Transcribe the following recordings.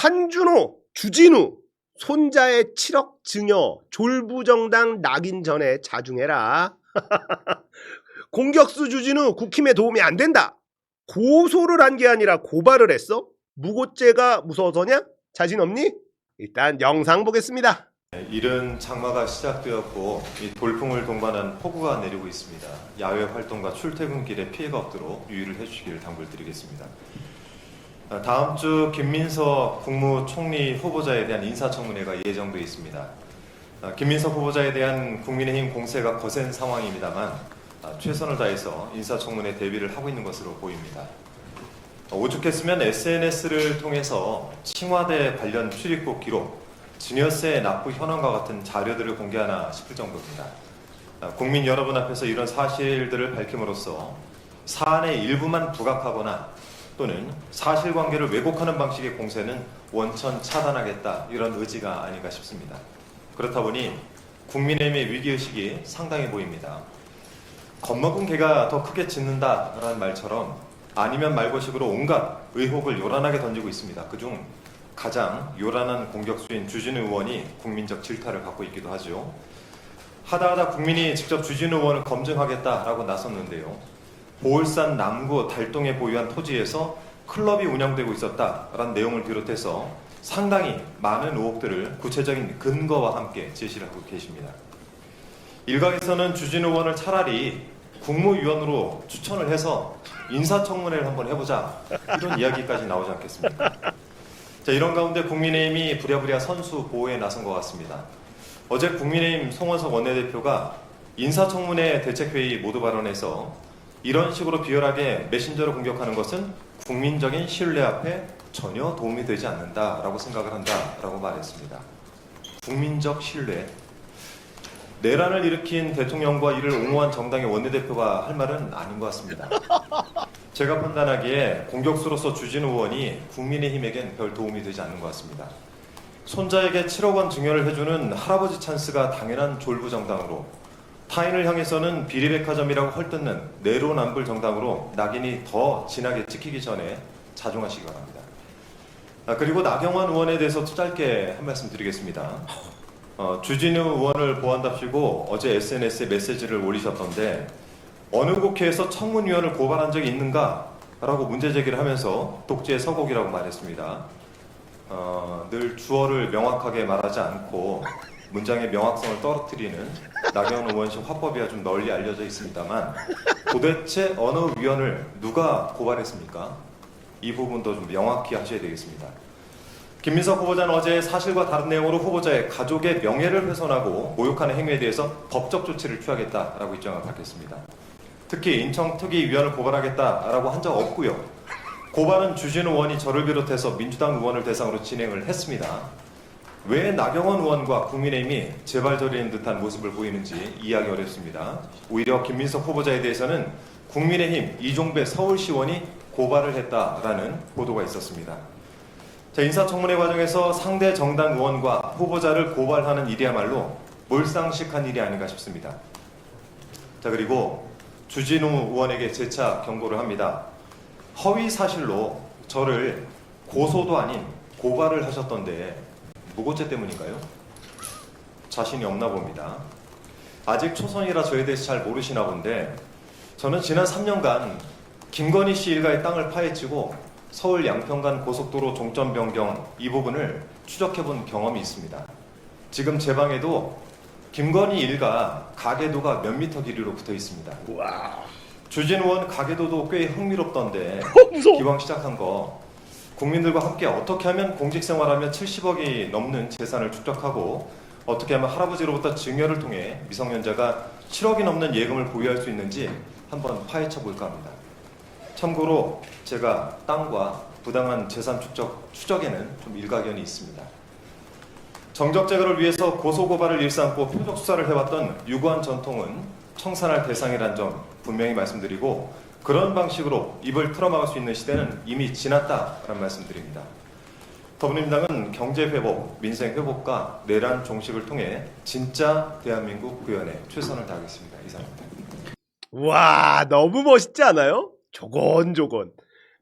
한준호, 주진우, 손자의 7억 증여, 졸부정당 낙인 전에 자중해라. 공격수 주진우 국힘에 도움이 안 된다. 고소를 한 게 아니라 고발을 했어? 무고죄가 무서워서냐? 자신 없니? 일단 영상 보겠습니다. 이른 장마가 시작되었고 이 돌풍을 동반한 폭우가 내리고 있습니다. 야외 활동과 출퇴근길에 피해가 없도록 유의를 해주시길 당부드리겠습니다. 다음 주 김민석 국무총리 후보자에 대한 인사청문회가 예정되어 있습니다. 김민석 후보자에 대한 국민의힘 공세가 거센 상황입니다만 최선을 다해서 인사청문회 대비를 하고 있는 것으로 보입니다. 오죽했으면 SNS를 통해서 칭화대 관련 출입국 기록, 증여세 납부 현황과 같은 자료들을 공개하나 싶을 정도입니다. 국민 여러분 앞에서 이런 사실들을 밝힘으로써 사안의 일부만 부각하거나 또는 사실관계를 왜곡하는 방식의 공세는 원천 차단하겠다, 이런 의지가 아닌가 싶습니다. 그렇다 보니 국민의힘의 위기의식이 상당히 보입니다. 겁먹은 개가 더 크게 짖는다라는 말처럼 아니면 말고식으로 온갖 의혹을 요란하게 던지고 있습니다. 그중 가장 요란한 공격수인 주진우 의원이 국민적 질타를 받고 있기도 하죠. 하다하다 국민이 직접 주진우 의원을 검증하겠다라고 나섰는데요. 보울산 남구 달동에 보유한 토지에서 클럽이 운영되고 있었다라는 내용을 비롯해서 상당히 많은 의혹들을 구체적인 근거와 함께 제시를 하고 계십니다. 일각에서는 주진우 의원을 차라리 국무위원으로 추천을 해서 인사청문회를 한번 해보자, 이런 이야기까지 나오지 않겠습니까? 자, 이런 가운데 국민의힘이 부랴부랴 선수 보호에 나선 것 같습니다. 어제 국민의힘 송원석 원내대표가 인사청문회 대책회의 모두 발언에서 이런 식으로 비열하게 메신저로 공격하는 것은 국민적인 신뢰 앞에 전혀 도움이 되지 않는다라고 생각을 한다라고 말했습니다. 국민적 신뢰. 내란을 일으킨 대통령과 이를 옹호한 정당의 원내대표가 할 말은 아닌 것 같습니다. 제가 판단하기에 공격수로서 주진우 의원이 국민의힘에겐 별 도움이 되지 않는 것 같습니다. 손자에게 7억 원 증여를 해주는 할아버지 찬스가 당연한 졸부정당으로, 타인을 향해서는 비리백화점이라고 헐뜯는 내로남불 정당으로 낙인이 더 진하게 찍히기 전에 자중하시기 바랍니다. 그리고 나경원 의원에 대해서 짧게 한 말씀 드리겠습니다. 주진우 의원을 보한답시고 어제 SNS에 메시지를 올리셨던데, 어느 국회에서 청문위원을 고발한 적이 있는가? 라고 문제제기를 하면서 독재의 서곡이라고 말했습니다. 늘 주어를 명확하게 말하지 않고 문장의 명확성을 떨어뜨리는 나경원 의원식 화법이야 좀 널리 알려져 있습니다만, 도대체 어느 위원을 누가 고발했습니까? 이 부분도 좀 명확히 하셔야 되겠습니다. 김민석 후보자는 어제 사실과 다른 내용으로 후보자의 가족의 명예를 훼손하고 모욕하는 행위에 대해서 법적 조치를 취하겠다라고 입장을 밝혔습니다. 특히 인청특위위원을 고발하겠다라고 한 적 없고요. 고발은 주진우 의원이 저를 비롯해서 민주당 의원을 대상으로 진행을 했습니다. 왜 나경원 의원과 국민의힘이 재발저리는 듯한 모습을 보이는지 이해하기 어렵습니다. 오히려 김민석 후보자에 대해서는 국민의힘 이종배 서울시원이 고발을 했다라는 보도가 있었습니다. 자, 인사청문회 과정에서 상대 정당 의원과 후보자를 고발하는 일이야말로 몰상식한 일이 아닌가 싶습니다. 자, 그리고 주진우 의원에게 재차 경고를 합니다. 허위 사실로 저를 고소도 아닌 고발을 하셨던데 무고죄 때문인가요? 자신이 없나 봅니다. 아직 초선이라 저에 대해서 잘 모르시나 본데, 저는 지난 3년간 김건희 씨 일가의 땅을 파헤치고 서울 양평간 고속도로 종점 변경 이 부분을 추적해본 경험이 있습니다. 지금 제 방에도 김건희 일가 가계도가 몇 미터 길이로 붙어 있습니다. 와. 주진우 의원 가계도도 꽤 흥미롭던데 무서워. 기왕 시작한 거 국민들과 함께 어떻게 하면 공직생활하며 70억이 넘는 재산을 축적하고 어떻게 하면 할아버지로부터 증여를 통해 미성년자가 7억이 넘는 예금을 보유할 수 있는지 한번 파헤쳐 볼까 합니다. 참고로 제가 땅과 부당한 재산 추적에는 좀 일가견이 있습니다. 정적 제거를 위해서 고소고발을 일삼고 표적 수사를 해왔던 유구한 전통은 청산할 대상이란 점 분명히 말씀드리고, 그런 방식으로 입을 틀어막을 수 있는 시대는 이미 지났다라는 말씀드립니다. 더불어민주당은 경제회복, 민생회복과 내란 종식을 통해 진짜 대한민국 구현에 최선을 다하겠습니다. 이상입니다. 와, 너무 멋있지 않아요? 조곤조곤.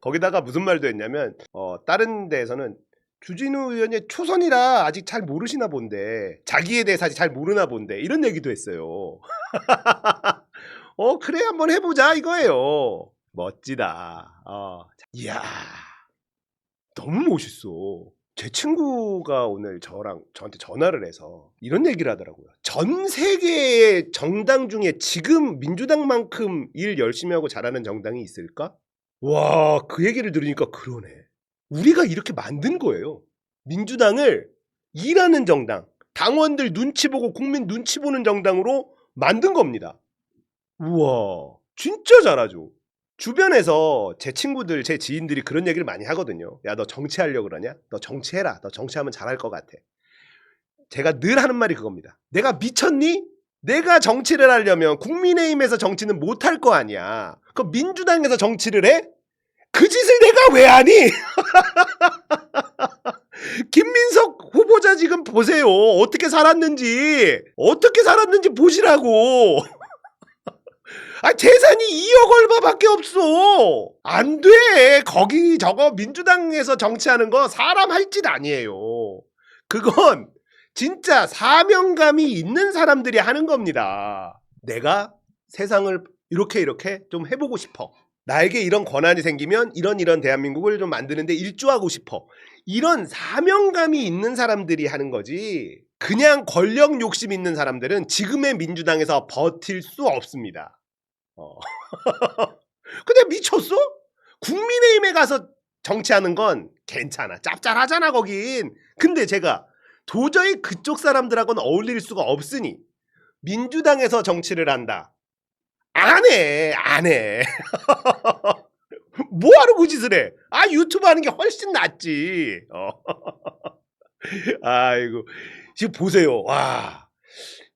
거기다가 무슨 말도 했냐면 다른 데에서는 주진우 의원이 초선이라 아직 잘 모르시나 본데 자기에 대해서 아직 잘 모르나 본데 이런 얘기도 했어요. 그래 한번 해보자 이거예요. 멋지다. 이야 너무 멋있어. 제 친구가 오늘 저한테 전화를 해서 이런 얘기를 하더라고요. 전 세계의 정당 중에 지금 민주당만큼 일 열심히 하고 잘하는 정당이 있을까? 와, 그 얘기를 들으니까 그러네. 우리가 이렇게 만든 거예요. 민주당을 일하는 정당, 당원들 눈치 보고 국민 눈치 보는 정당으로 만든 겁니다. 우와, 진짜 잘하죠. 주변에서 제 친구들, 제 지인들이 그런 얘기를 많이 하거든요. 야, 너 정치하려고 그러냐? 너 정치해라. 너 정치하면 잘할 것 같아. 제가 늘 하는 말이 그겁니다. 내가 미쳤니? 내가 정치를 하려면 국민의힘에서 정치는 못할 거 아니야. 그럼 민주당에서 정치를 해? 그 짓을 내가 왜 하니? 김민석 후보자 지금 보세요. 어떻게 살았는지 보시라고. 재산이 2억 얼마밖에 없어. 안 돼. 거기 저거 민주당에서 정치하는 거 사람 할 짓 아니에요. 그건 진짜 사명감이 있는 사람들이 하는 겁니다. 내가 세상을 이렇게 좀 해보고 싶어. 나에게 이런 권한이 생기면 이런 대한민국을 좀 만드는데 일조하고 싶어. 이런 사명감이 있는 사람들이 하는 거지. 그냥 권력 욕심 있는 사람들은 지금의 민주당에서 버틸 수 없습니다. 근데 미쳤어? 국민의힘에 가서 정치하는 건 괜찮아. 짭짤하잖아 거긴. 근데 제가 도저히 그쪽 사람들하고는 어울릴 수가 없으니 민주당에서 정치를 한다. 안 해. 뭐하러 그 짓을 해? 유튜브 하는 게 훨씬 낫지. 아이고. 지금 보세요. 와.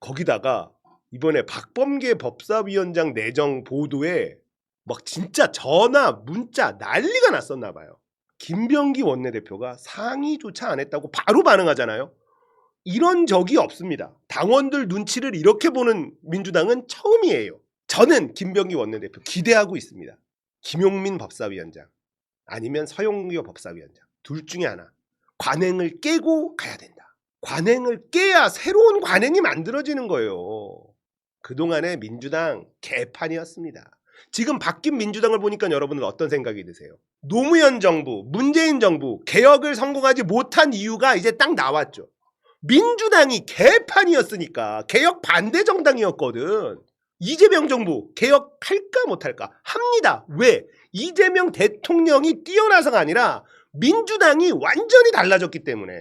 거기다가 이번에 박범계 법사위원장 내정 보도에 막 진짜 전화, 문자 난리가 났었나 봐요. 김병기 원내대표가 상의조차 안 했다고 바로 반응하잖아요. 이런 적이 없습니다. 당원들 눈치를 이렇게 보는 민주당은 처음이에요. 저는 김병기 원내대표 기대하고 있습니다. 김용민 법사위원장 아니면 서영교 법사위원장 둘 중에 하나. 관행을 깨고 가야 된다. 관행을 깨야 새로운 관행이 만들어지는 거예요. 그동안의 민주당 개판이었습니다. 지금 바뀐 민주당을 보니까 여러분은 어떤 생각이 드세요? 노무현 정부, 문재인 정부 개혁을 성공하지 못한 이유가 이제 딱 나왔죠. 민주당이 개판이었으니까 개혁 반대 정당이었거든. 이재명 정부 개혁할까 못할까? 합니다. 왜? 이재명 대통령이 뛰어나서가 아니라 민주당이 완전히 달라졌기 때문에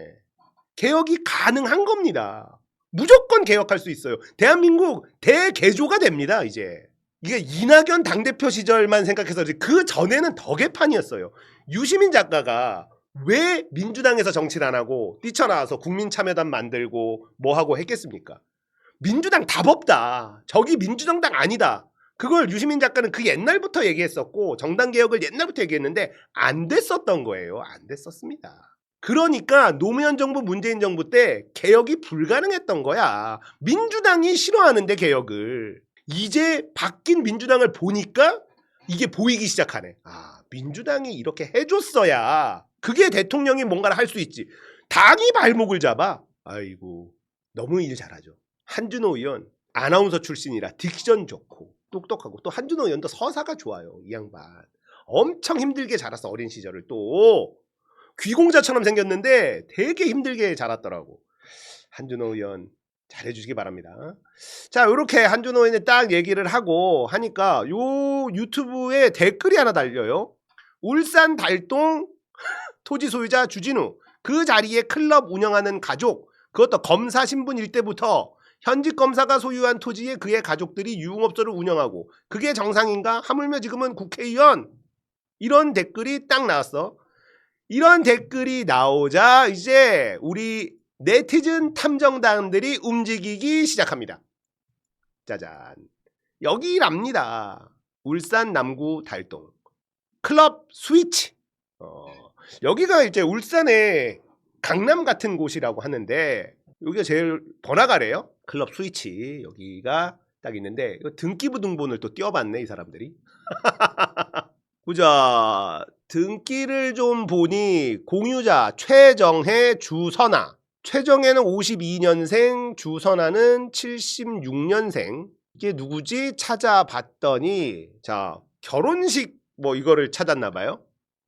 개혁이 가능한 겁니다. 무조건 개혁할 수 있어요. 대한민국 대개조가 됩니다. 이제 이게 이낙연 당대표 시절만 생각해서 그 전에는 더 개판이었어요. 유시민 작가가 왜 민주당에서 정치를 안 하고 뛰쳐나와서 국민참여단 만들고 뭐하고 했겠습니까? 민주당 답 없다. 저기 민주정당 아니다. 그걸 유시민 작가는 그 옛날부터 얘기했었고 정당개혁을 옛날부터 얘기했는데 안 됐었던 거예요. 안 됐었습니다. 그러니까 노무현 정부, 문재인 정부 때 개혁이 불가능했던 거야. 민주당이 싫어하는데 개혁을. 이제 바뀐 민주당을 보니까 이게 보이기 시작하네. 민주당이 이렇게 해줬어야 그게 대통령이 뭔가를 할 수 있지. 당이 발목을 잡아. 아이고 너무 일 잘하죠. 한준호 의원 아나운서 출신이라 딕션 좋고 똑똑하고 또 한준호 의원도 서사가 좋아요. 이 양반 엄청 힘들게 자랐어. 어린 시절을 또 귀공자처럼 생겼는데 되게 힘들게 자랐더라고. 한준호 의원 잘해주시기 바랍니다. 자, 이렇게 한준호 의원이 딱 얘기를 하고 하니까 요 유튜브에 댓글이 하나 달려요. 울산 달동 토지 소유자 주진우 그 자리에 클럽 운영하는 가족 그것도 검사 신분일 때부터 현직 검사가 소유한 토지에 그의 가족들이 유흥업소를 운영하고 그게 정상인가? 하물며 지금은 국회의원. 이런 댓글이 딱 나왔어. 이런 댓글이 나오자 이제 우리 네티즌 탐정단들이 움직이기 시작합니다. 짜잔. 여기랍니다. 울산 남구 달동 클럽 스위치. 여기가 이제 울산의 강남 같은 곳이라고 하는데 여기가 제일 번화가래요. 클럽 스위치 여기가 딱 있는데 등기부 등본을 또 띄워봤네 이 사람들이. 보자. 등기를 좀 보니 공유자 최정혜, 주선아. 최정혜는 52년생, 주선아는 76년생. 이게 누구지? 찾아봤더니 자, 결혼식 뭐 이거를 찾았나 봐요.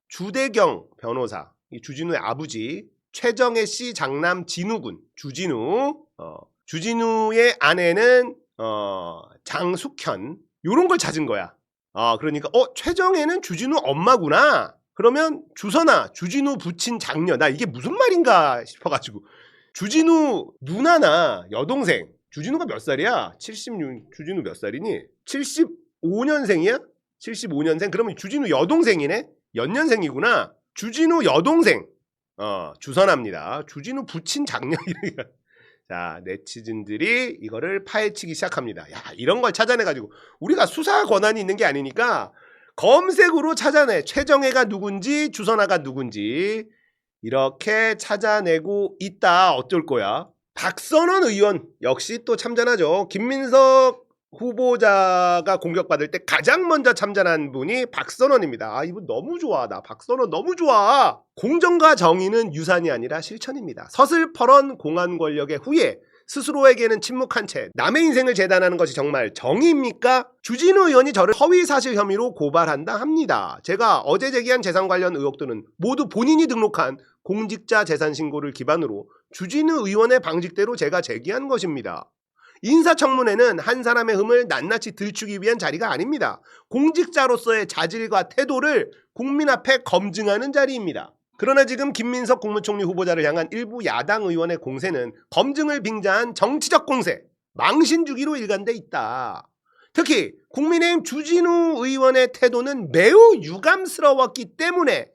주대경 변호사, 이 주진우의 아버지, 최정혜 씨 장남 진우군, 주진우. 주진우의 아내는 장숙현. 요런 걸 찾은 거야. 그러니까 최정혜는 주진우 엄마구나. 그러면 주선아, 주진우 부친 장녀. 나 이게 무슨 말인가 싶어가지고. 주진우 누나나 여동생. 주진우가 몇 살이야? 76, 주진우 몇 살이니? 75년생이야? 75년생? 그러면 주진우 여동생이네? 연년생이구나. 주진우 여동생. 주선아입니다. 주진우 부친 장녀. 자, 네티즌들이 이거를 파헤치기 시작합니다. 야, 이런 걸 찾아내가지고 우리가 수사 권한이 있는 게 아니니까 검색으로 찾아내. 최정혜가 누군지, 주선아가 누군지 이렇게 찾아내고 있다. 어쩔 거야? 박선원 의원 역시 또 참전하죠. 김민석 후보자가 공격받을 때 가장 먼저 참전한 분이 박선원입니다. 이분 너무 좋아. 나 박선원 너무 좋아. 공정과 정의는 유산이 아니라 실천입니다. 서슬퍼런 공안 권력의 후예, 스스로에게는 침묵한 채 남의 인생을 재단하는 것이 정말 정의입니까? 주진우 의원이 저를 허위사실 혐의로 고발한다 합니다. 제가 어제 제기한 재산 관련 의혹들은 모두 본인이 등록한 공직자 재산 신고를 기반으로 주진우 의원의 방식대로 제가 제기한 것입니다. 인사청문회는 한 사람의 흠을 낱낱이 들추기 위한 자리가 아닙니다. 공직자로서의 자질과 태도를 국민 앞에 검증하는 자리입니다. 그러나 지금 김민석 국무총리 후보자를 향한 일부 야당 의원의 공세는 검증을 빙자한 정치적 공세, 망신 주기로 일관돼 있다. 특히 국민의힘 주진우 의원의 태도는 매우 유감스러웠기 때문에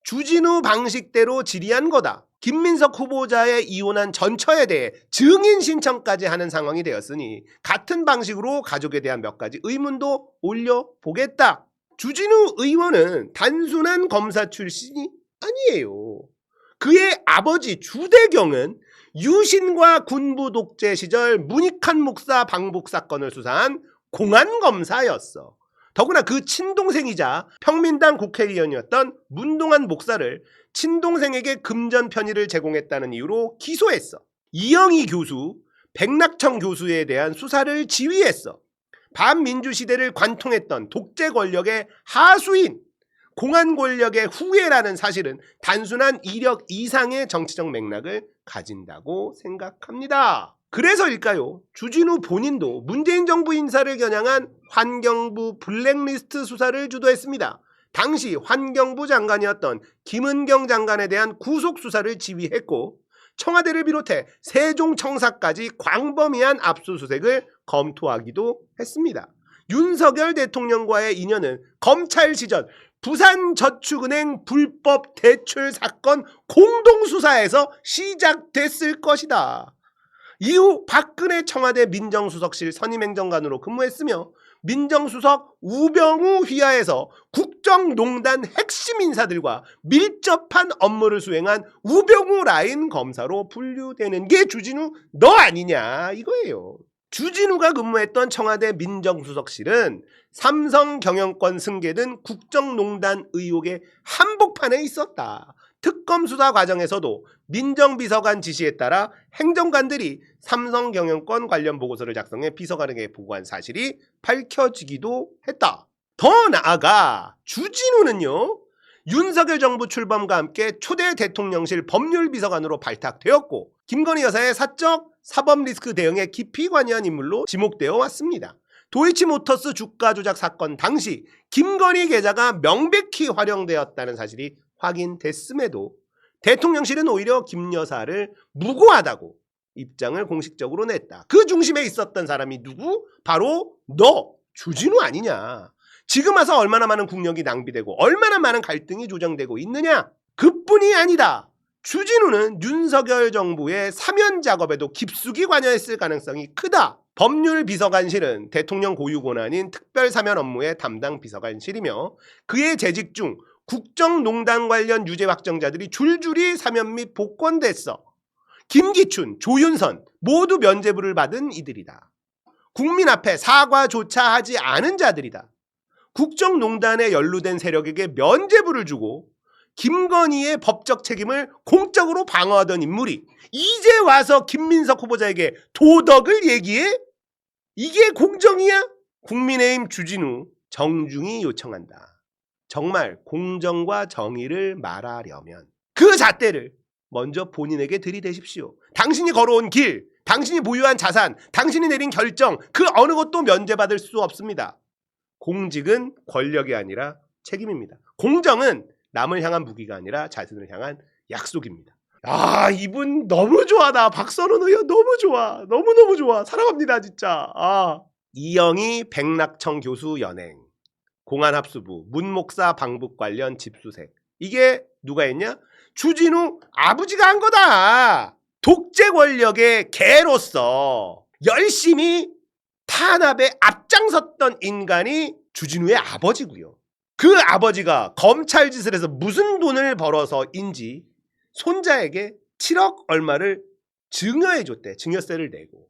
주진우 방식대로 질의한 거다. 김민석 후보자의 이혼한 전처에 대해 증인 신청까지 하는 상황이 되었으니 같은 방식으로 가족에 대한 몇 가지 의문도 올려보겠다. 주진우 의원은 단순한 검사 출신이 아니에요. 그의 아버지 주대경은 유신과 군부 독재 시절 문익환 목사 방북 사건을 수사한 공안검사였어. 더구나 그 친동생이자 평민당 국회의원이었던 문동환 목사를 친동생에게 금전 편의를 제공했다는 이유로 기소했어. 이영희 교수, 백낙청 교수에 대한 수사를 지휘했어. 반민주시대를 관통했던 독재 권력의 하수인, 공안 권력의 후예라는 사실은 단순한 이력 이상의 정치적 맥락을 가진다고 생각합니다. 그래서일까요? 주진우 본인도 문재인 정부 인사를 겨냥한 환경부 블랙리스트 수사를 주도했습니다. 당시 환경부 장관이었던 김은경 장관에 대한 구속수사를 지휘했고 청와대를 비롯해 세종청사까지 광범위한 압수수색을 검토하기도 했습니다. 윤석열 대통령과의 인연은 검찰 시절 부산저축은행 불법 대출 사건 공동수사에서 시작됐을 것이다. 이후 박근혜 청와대 민정수석실 선임행정관으로 근무했으며 민정수석 우병우 휘하에서 국정농단 핵심 인사들과 밀접한 업무를 수행한 우병우 라인 검사로 분류되는 게 주진우 너 아니냐 이거예요. 주진우가 근무했던 청와대 민정수석실은 삼성 경영권 승계 등 국정농단 의혹의 한복판에 있었다. 특검 수사 과정에서도 민정비서관 지시에 따라 행정관들이 삼성 경영권 관련 보고서를 작성해 비서관에게 보고한 사실이 밝혀지기도 했다. 더 나아가 주진우는요, 윤석열 정부 출범과 함께 초대 대통령실 법률비서관으로 발탁되었고 김건희 여사의 사적 사법 리스크 대응에 깊이 관여한 인물로 지목되어 왔습니다. 도이치모터스 주가 조작 사건 당시 김건희 계좌가 명백히 활용되었다는 사실이 확인됐음에도 대통령실은 오히려 김 여사를 무고하다고 입장을 공식적으로 냈다. 그 중심에 있었던 사람이 누구? 바로 너 주진우 아니냐. 지금 와서 얼마나 많은 국력이 낭비되고 얼마나 많은 갈등이 조장되고 있느냐. 그뿐이 아니다. 주진우는 윤석열 정부의 사면 작업에도 깊숙이 관여했을 가능성이 크다. 법률비서관실은 대통령 고유 권한인 특별사면 업무의 담당 비서관실이며 그의 재직 중 국정농단 관련 유죄 확정자들이 줄줄이 사면 및 복권됐어. 김기춘, 조윤선 모두 면죄부를 받은 이들이다. 국민 앞에 사과조차 하지 않은 자들이다. 국정농단에 연루된 세력에게 면죄부를 주고 김건희의 법적 책임을 공적으로 방어하던 인물이 이제 와서 김민석 후보자에게 도덕을 얘기해? 이게 공정이야? 국민의힘 주진우 정중히 요청한다. 정말 공정과 정의를 말하려면 그 잣대를 먼저 본인에게 들이대십시오. 당신이 걸어온 길, 당신이 보유한 자산, 당신이 내린 결정, 그 어느 것도 면제받을 수 없습니다. 공직은 권력이 아니라 책임입니다. 공정은 남을 향한 무기가 아니라 자신을 향한 약속입니다. 아, 이분 너무 좋아. 나 박선원 의원 너무 좋아. 너무너무 좋아. 사랑합니다 진짜. 이영희 백낙청 교수 연행, 공안합수부, 문목사 방북 관련 집수색. 이게 누가 했냐? 주진우 아버지가 한 거다. 독재 권력의 개로서 열심히 탄압에 앞장섰던 인간이 주진우의 아버지고요. 그 아버지가 검찰 짓을 해서 무슨 돈을 벌어서인지 손자에게 7억 얼마를 증여해 줬대. 증여세를 내고.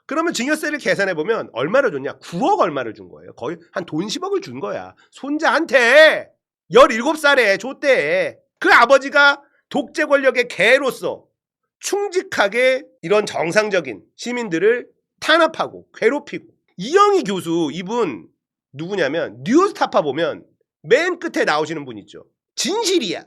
그러면 증여세를 계산해 보면 얼마를 줬냐? 9억 얼마를 준 거예요. 거의 한 돈 10억을 준 거야. 손자한테 17살에 줬대. 그 아버지가 독재 권력의 개로서 충직하게 이런 정상적인 시민들을 탄압하고 괴롭히고. 이영희 교수, 이분 누구냐면 뉴스타파 보면 맨 끝에 나오시는 분 있죠. 진실이야.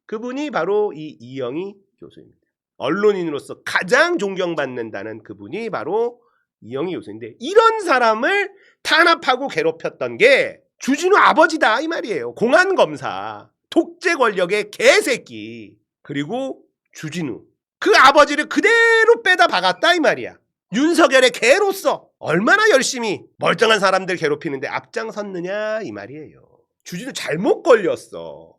그분이 바로 이 이영희 교수입니다. 언론인으로서 가장 존경받는다는 그분이 바로 이영희 교수인데, 이런 사람을 탄압하고 괴롭혔던 게 주진우 아버지다 이 말이에요. 공안검사, 독재 권력의 개새끼, 그리고 주진우, 그 아버지를 그대로 빼다 박았다 이 말이야. 윤석열의 개로서 얼마나 열심히 멀쩡한 사람들 괴롭히는데 앞장섰느냐 이 말이에요. 주진우 잘못 걸렸어.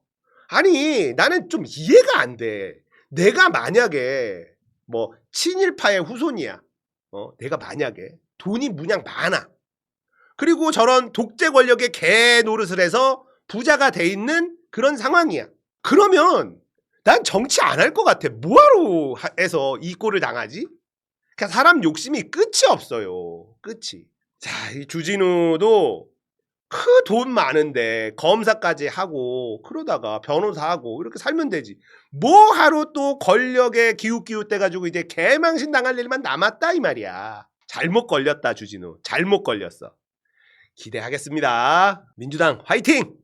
아니, 나는 좀 이해가 안 돼. 내가 만약에 뭐 친일파의 후손이야. 내가 만약에 돈이 무냥 많아. 그리고 저런 독재 권력의 개 노릇을 해서 부자가 돼 있는 그런 상황이야. 그러면 난 정치 안 할 것 같아. 뭐하러 해서 이 꼴을 당하지? 그러니까 사람 욕심이 끝이 없어요. 끝이. 자, 이 주진우도 그 돈 많은데 검사까지 하고 그러다가 변호사하고 이렇게 살면 되지. 뭐 하루 또 권력에 기웃기웃대가지고 이제 개망신 당할 일만 남았다 이 말이야. 잘못 걸렸다 주진우. 잘못 걸렸어. 기대하겠습니다. 민주당 화이팅!